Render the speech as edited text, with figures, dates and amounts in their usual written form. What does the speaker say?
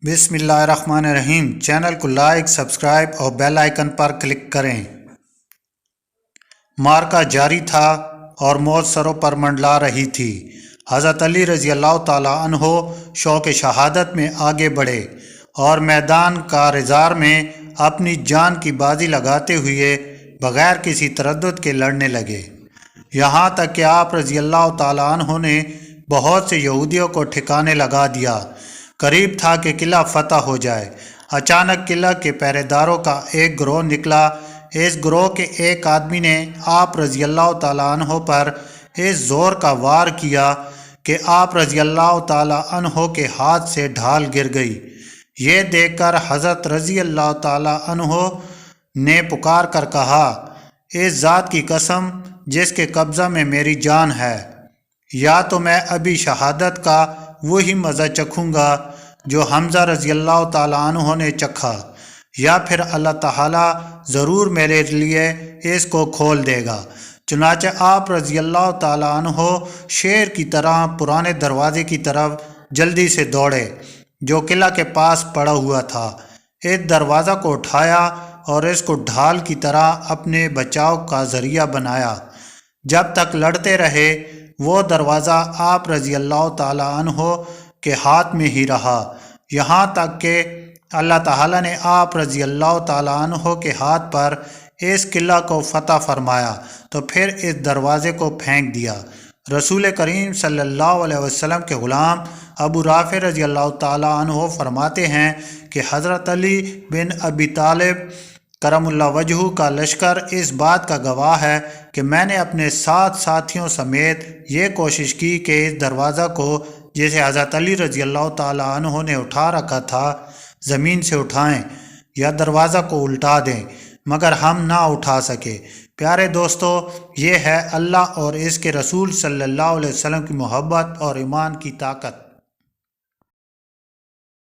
بسم اللہ الرحمن الرحیم۔ چینل کو لائک، سبسکرائب اور بیل آئیکن پر کلک کریں۔ معرکہ جاری تھا اور موت سروں پر منڈلا رہی تھی۔ حضرت علی رضی اللہ تعالیٰ عنہ شوق شہادت میں آگے بڑھے اور میدان کارزار میں اپنی جان کی بازی لگاتے ہوئے بغیر کسی تردد کے لڑنے لگے، یہاں تک کہ آپ رضی اللہ تعالیٰ عنہ نے بہت سے یہودیوں کو ٹھکانے لگا دیا۔ قریب تھا کہ قلعہ فتح ہو جائے۔ اچانک قلعہ کے پہرے داروں کا ایک گروہ نکلا۔ اس گروہ کے ایک آدمی نے آپ رضی اللہ تعالیٰ عنہ پر اس زور کا وار کیا کہ آپ رضی اللہ تعالیٰ عنہ کے ہاتھ سے ڈھال گر گئی۔ یہ دیکھ کر حضرت رضی اللہ تعالیٰ عنہ نے پکار کر کہا، اس ذات کی قسم جس کے قبضہ میں میری جان ہے، یا تو میں ابھی شہادت کا وہی مزہ چکھوں گا جو حمزہ رضی اللہ تعالیٰ عنہ نے چکھا، یا پھر اللہ تعالیٰ ضرور میرے لیے اس کو کھول دے گا۔ چنانچہ آپ رضی اللہ تعالیٰ عنہ شیر کی طرح پرانے دروازے کی طرف جلدی سے دوڑے جو قلعہ کے پاس پڑا ہوا تھا۔ اس دروازہ کو اٹھایا اور اس کو ڈھال کی طرح اپنے بچاؤ کا ذریعہ بنایا۔ جب تک لڑتے رہے وہ دروازہ آپ رضی اللہ تعالیٰ عنہ کے ہاتھ میں ہی رہا، یہاں تک کہ اللہ تعالیٰ نے آپ رضی اللہ تعالیٰ عنہ کے ہاتھ پر اس قلعہ کو فتح فرمایا تو پھر اس دروازے کو پھینک دیا۔ رسول کریم صلی اللہ علیہ وسلم کے غلام ابو رافع رضی اللہ تعالیٰ عنہ فرماتے ہیں کہ حضرت علی بن ابی طالب کرم اللہ وجہہ کا لشکر اس بات کا گواہ ہے کہ میں نے اپنے 7 ساتھیوں سمیت یہ کوشش کی کہ اس دروازہ کو جسے حضرت علی رضی اللہ تعالیٰ عنہ نے اٹھا رکھا تھا زمین سے اٹھائیں یا دروازہ کو الٹا دیں، مگر ہم نہ اٹھا سکے۔ پیارے دوستو، یہ ہے اللہ اور اس کے رسول صلی اللہ علیہ وسلم کی محبت اور ایمان کی طاقت۔